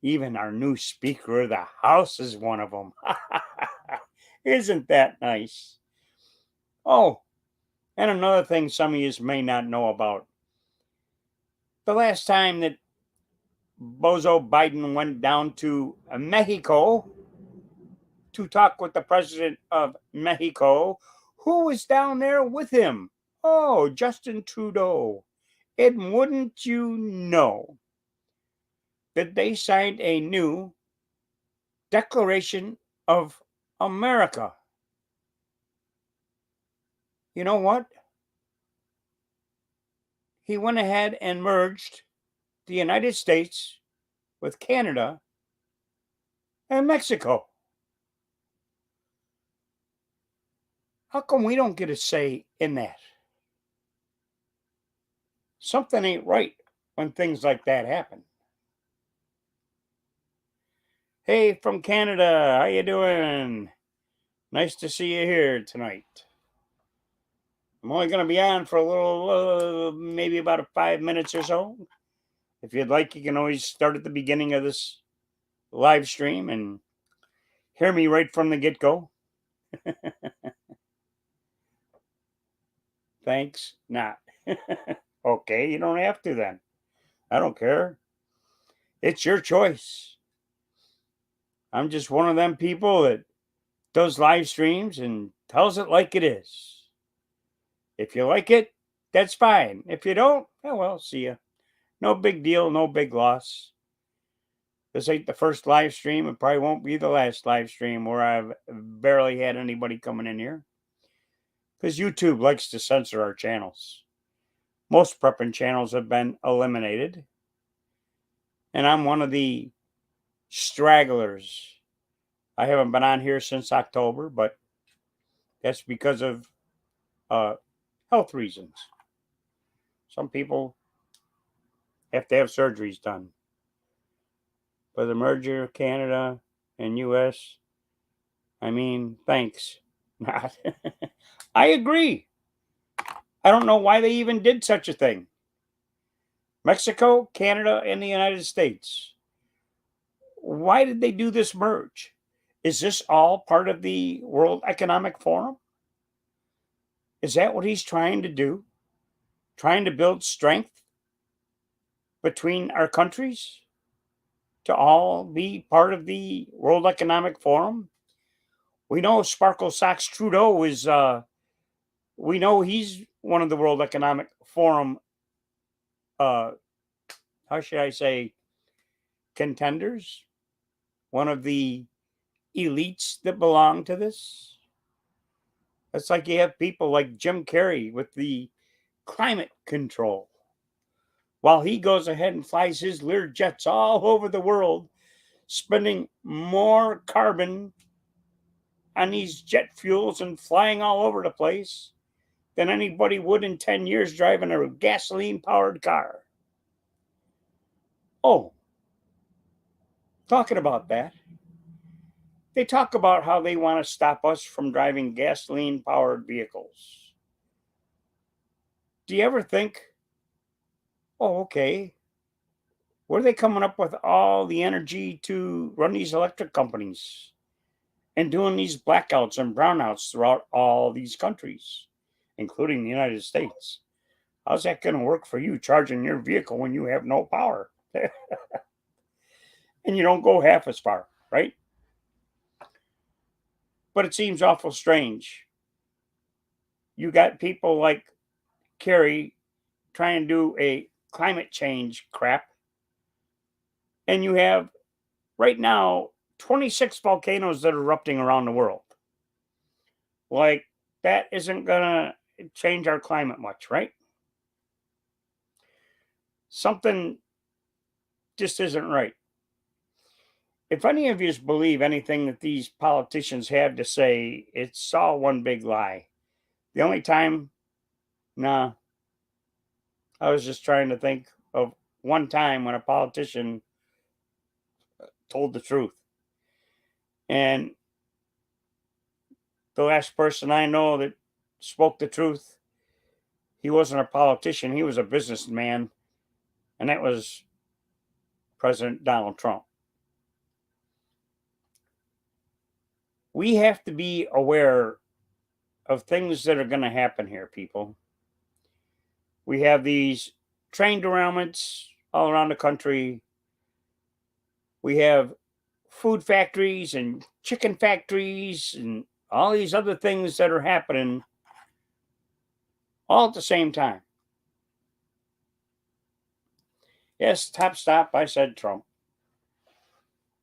Even our new Speaker of the House is one of them. Isn't that nice? Oh, And another thing some of you may not know about, the last time that Bozo Biden went down to Mexico to talk with the president of Mexico, who was down there with him? Oh, Justin Trudeau. And wouldn't you know that they signed a new Declaration of America? You know what? He went ahead and merged the United States with Canada and Mexico. How come we don't get a say in that? Something ain't right when things like that happen. Hey, from Canada, how you doing? Nice to see you here tonight. I'm only going to be on for a little, maybe about 5 minutes or so. If you'd like, you can always start at the beginning of this live stream and hear me right from the get-go. Thanks, not. Okay, you don't have to then. I don't care. It's your choice. I'm just one of them people that does live streams and tells it like it is. If you like it, that's fine. If you don't, oh well, see ya. No big deal, no big loss. This ain't the first live stream. It probably won't be the last live stream where I've barely had anybody coming in here. Because YouTube likes to censor our channels. Most prepping channels have been eliminated. And I'm one of the stragglers. I haven't been on here since October, but that's because of health reasons. Some people have to have surgeries done. But the merger of Canada and US, I mean, thanks. Not. I agree. I don't know why they even did such a thing. Mexico, Canada, and the United States. Why did they do this merge? Is this all part of the World Economic Forum? Is that what he's trying to do? Trying to build strength between our countries to all be part of the World Economic Forum? We know Sparkle Socks Trudeau is, we know he's one of the World Economic Forum, uh, how should I say, contenders, one of the elites that belong to this. It's like you have people like Jim Carrey with the climate control, while he goes ahead and flies his Lear jets all over the world, spending more carbon on these jet fuels and flying all over the place than anybody would in 10 years driving a gasoline powered car. Oh, talking about that, they talk about how they want to stop us from driving gasoline powered vehicles. Do you ever think, oh, okay, where are they coming up with all the energy to run these electric companies and doing these blackouts and brownouts throughout all these countries, including the United States? How's that going to work for you charging your vehicle when you have no power and you don't go half as far, right? But it seems awful strange. You got people like Kerry trying to do a climate change crap, and you have right now 26 volcanoes that are erupting around the world. Like, that isn't gonna change our climate much, right? Something just isn't right. If any of you believe anything that these politicians have to say, it's all one big lie. The only time, nah, I was just trying to think of one time when a politician told the truth. And the last person I know that spoke the truth, he wasn't a politician, he was a businessman, and that was President Donald Trump. We have to be aware of things that are going to happen here, people. We have these train derailments all around the country. We have food factories and chicken factories and all these other things that are happening all at the same time. Yes, top stop, I said Trump.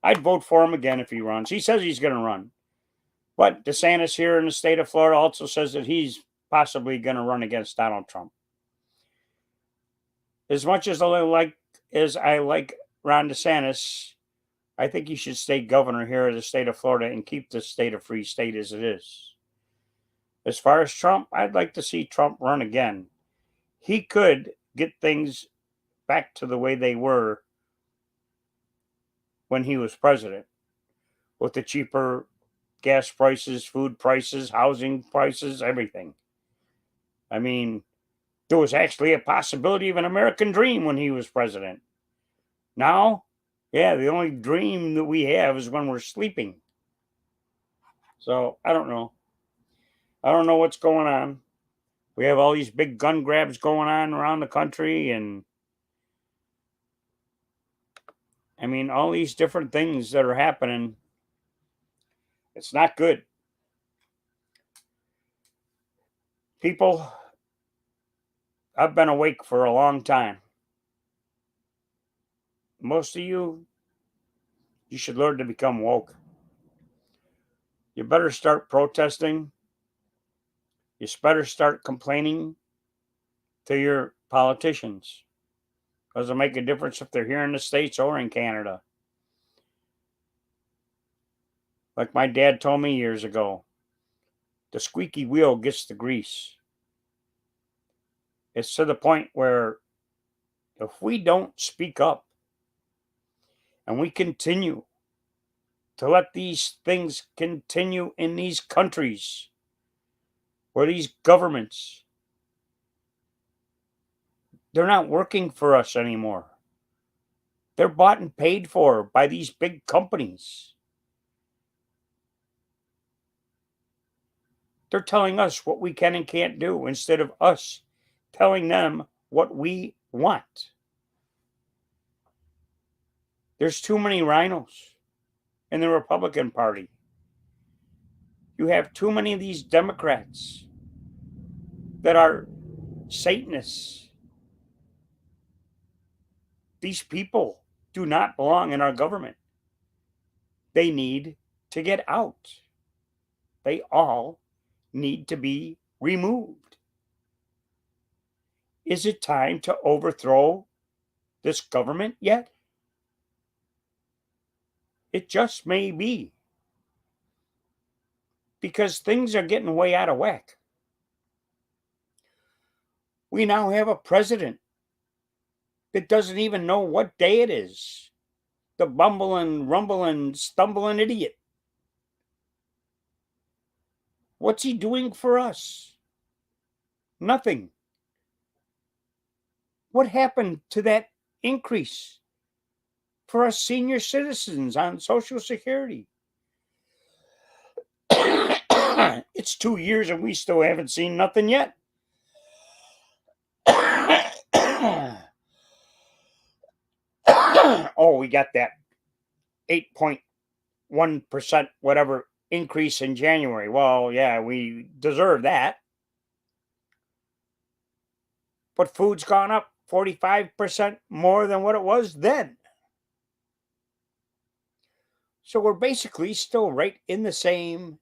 I'd vote for him again if he runs. He says he's going to run. But DeSantis here in the state of Florida also says that he's possibly going to run against Donald Trump. As much as I like Ron DeSantis, I think he should stay governor here of the state of Florida and keep the state a free state as it is. As far as Trump, I'd like to see Trump run again. He could get things back to the way they were when he was president, with the cheaper gas prices, food prices, housing prices, everything. I mean, there was actually a possibility of an American dream when he was president. Now, yeah, the only dream that we have is when we're sleeping. So, I don't know. I don't know what's going on. We have all these big gun grabs going on around the country, and I mean, all these different things that are happening. It's not good. People, I've been awake for a long time. Most of you, you should learn to become woke. You better start protesting. You better start complaining to your politicians. Doesn't make a difference if they're here in the States or in Canada. Like my dad told me years ago, the squeaky wheel gets the grease. It's to the point where if we don't speak up and we continue to let these things continue in these countries where these governments, they're not working for us anymore. They're bought and paid for by these big companies. They're telling us what we can and can't do instead of us telling them what we want. There's too many rhinos in the Republican Party. You have too many of these Democrats that are Satanists. These people do not belong in our government. They need to get out. They all need to be removed. Is it time to overthrow this government yet? It just may be. Because things are getting way out of whack. We now have a president that doesn't even know what day it is. The bumbling, rumbling, stumbling idiot. What's he doing for us? Nothing. What happened to that increase for us senior citizens on Social Security? It's 2 years and we still haven't seen nothing yet. Oh, we got that 8.1% whatever increase in January. Well, yeah, we deserve that. But food's gone up 45% more than what it was then. So we're basically still right in the same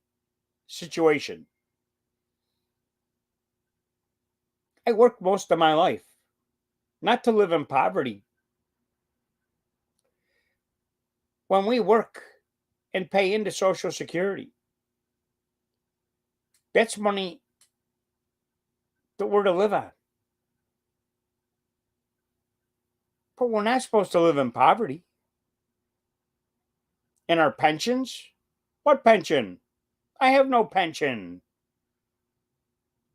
situation. I worked most of my life not to live in poverty. When we work and pay into Social Security, that's money that we're to live on. But we're not supposed to live in poverty. And our pensions? What pension? I have no pension.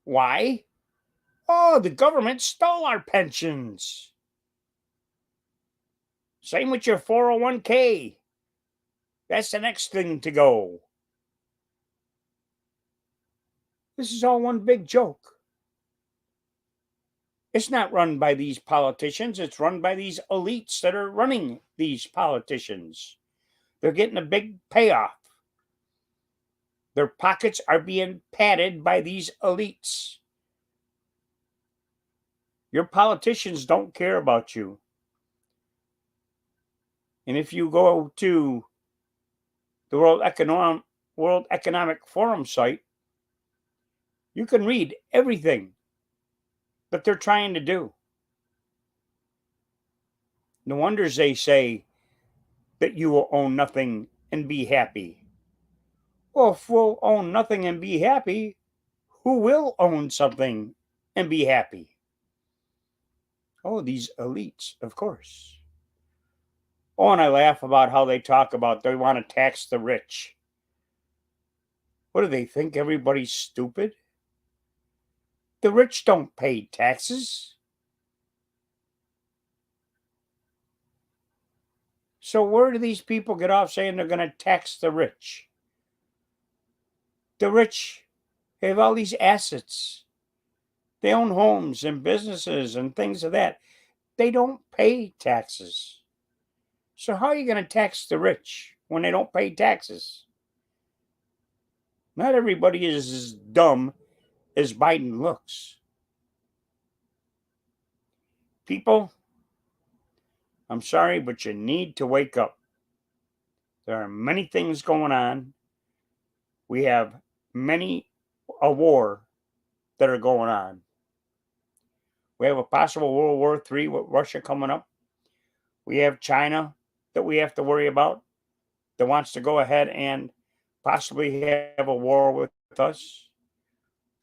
Why? Oh, the government stole our pensions. Same with your 401k. That's the next thing to go. This is all one big joke. It's not run by these politicians, it's run by these elites that are running these politicians. They're getting a big payoff. Their pockets are being padded by these elites. Your politicians don't care about you. And if you go to the World Economic Forum site, you can read everything that they're trying to do. No wonders they say that you will own nothing and be happy. Well, if we'll own nothing and be happy, who will own something and be happy? Oh, these elites, of course. Oh, and I laugh about how they talk about they want to tax the rich. What do they think? Everybody's stupid? The rich don't pay taxes. So where do these people get off saying they're going to tax the rich? The rich have all these assets. They own homes and businesses and things of that. They don't pay taxes. So how are you going to tax the rich when they don't pay taxes? Not everybody is as dumb as Biden looks. People, I'm sorry, but you need to wake up. There are many things going on. We have a war that are going on. We have a possible World War III with Russia coming up. We have China that we have to worry about that wants to go ahead and possibly have a war with us,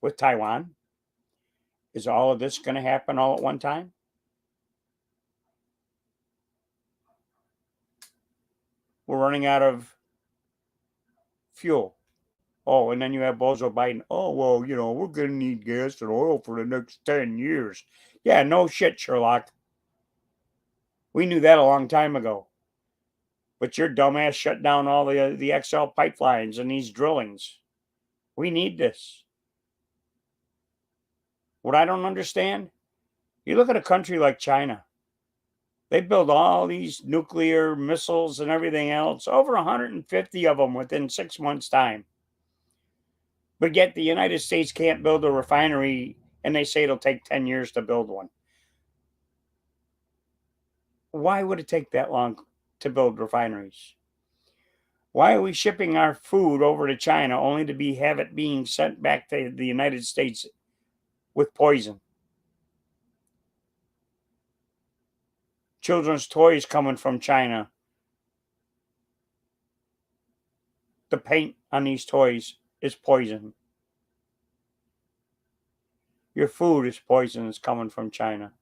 with Taiwan. Is all of this going to happen all at one time? We're running out of fuel. Oh, and then you have Bozo Biden. Oh, well, we're going to need gas and oil for the next 10 years. Yeah, no shit, Sherlock. We knew that a long time ago. But your dumbass shut down all the XL pipelines and these drillings. We need this. What I don't understand, you look at a country like China. They build all these nuclear missiles and everything else, over 150 of them within 6 months' time. But yet the United States can't build a refinery, and they say it'll take 10 years to build one. Why would it take that long to build refineries? Why are we shipping our food over to China only to have it being sent back to the United States with poison? Children's toys coming from China. The paint on these toys is poison. Your food is poison. It's coming from China.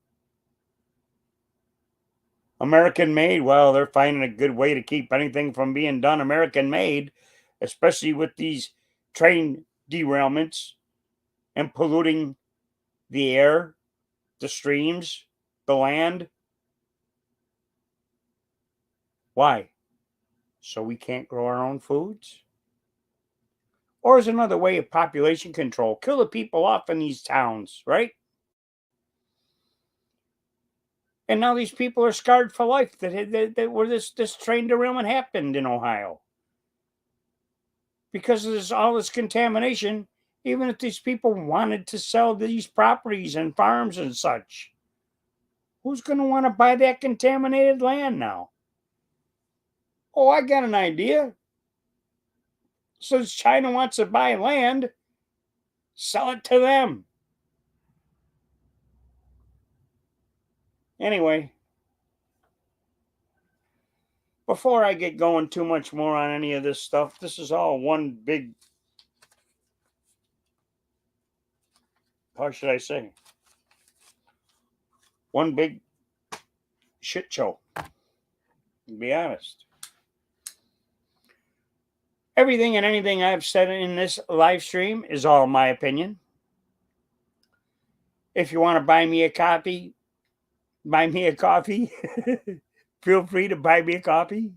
American made, well, they're finding a good way to keep anything from being done American made, especially with these train derailments and polluting the air, the streams, the land. Why? So we can't grow our own foods? Or is another way of population control? Kill the people off in these towns, right? And now these people are scarred for life that where this train derailment happened in Ohio. Because there's all this contamination, even if these people wanted to sell these properties and farms and such, who's going to want to buy that contaminated land now? Oh, I got an idea. Since China wants to buy land, sell it to them. Anyway, before I get going too much more on any of this stuff, this is all one big, how should I say, one big shit show, to be honest. Everything and anything I've said in this live stream is all my opinion. If you want to buy me a coffee, feel free to buy me a coffee.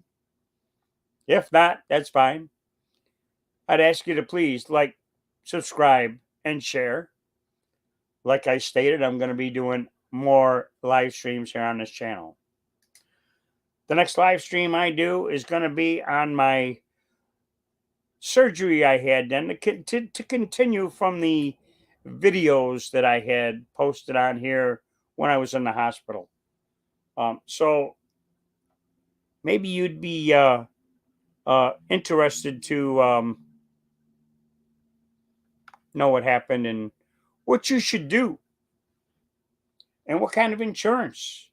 If not, that's fine. I'd ask you to please like, subscribe, and share. Like I stated, I'm going to be doing more live streams here on this channel. The next live stream I do is going to be on my surgery I had then to continue from the videos that I had posted on here when I was in the hospital. So maybe you'd be interested to know what happened and what you should do and what kind of insurance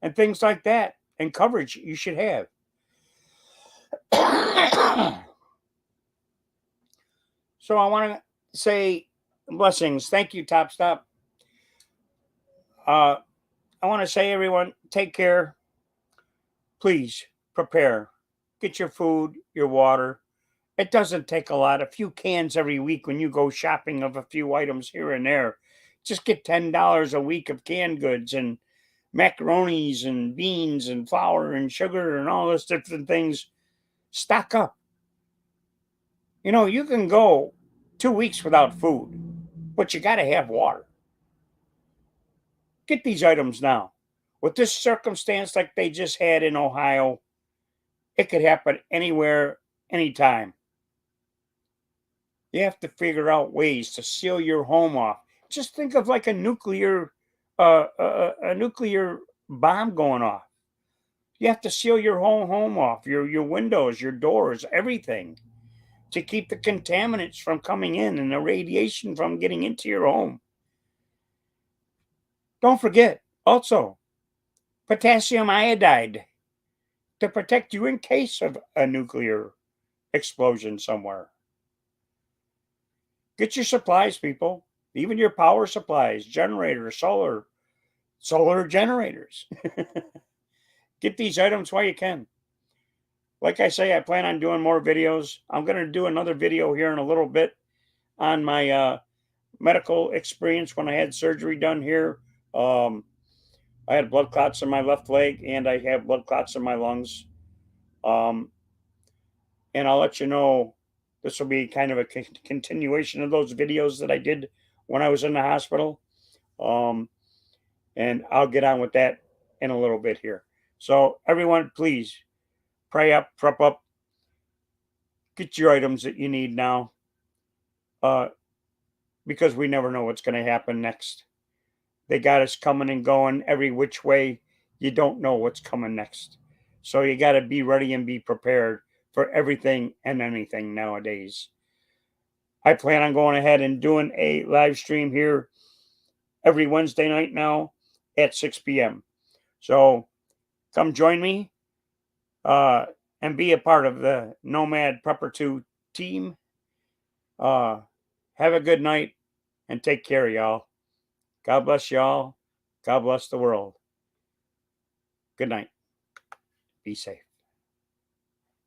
and things like that and coverage you should have. So I want to say blessings. Thank you, Top Stop. I want to say, everyone, take care. Please prepare. Get your food, your water. It doesn't take a lot. A few cans every week when you go shopping of a few items here and there. Just get $10 a week of canned goods and macaronis and beans and flour and sugar and all those different things. Stock up. You know, you can go 2 weeks without food, but you got to have water. Get these items now. With this circumstance like they just had in Ohio, it could happen anywhere, anytime. You have to figure out ways to seal your home off. Just think of like a nuclear bomb going off. You have to seal your whole home off, your windows, your doors, everything, to keep the contaminants from coming in and the radiation from getting into your home. Don't forget also potassium iodide to protect you in case of a nuclear explosion somewhere. Get your supplies, people. Even your power supplies, generators, solar generators. Get these items while you can. Like I say, I plan on doing more videos. I'm going to do another video here in a little bit on my medical experience when I had surgery done here. I had blood clots in my left leg and I have blood clots in my lungs. And I'll let you know, this will be kind of a continuation of those videos that I did when I was in the hospital. And I'll get on with that in a little bit here. So everyone, please pray up, prep up, get your items that you need now, because we never know what's going to happen next. They got us coming and going every which way. You don't know what's coming next. So you got to be ready and be prepared for everything and anything nowadays. I plan on going ahead and doing a live stream here every Wednesday night now at 6 p.m. So come join me and be a part of the Nomad Prepper 2 team. Have a good night and take care, y'all. God bless y'all. God bless the world. Good night. Be safe.